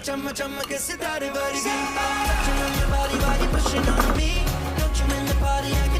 चम चम के सितारे वर्गी Touching on your body while you're pushing on me Don't you in the party, I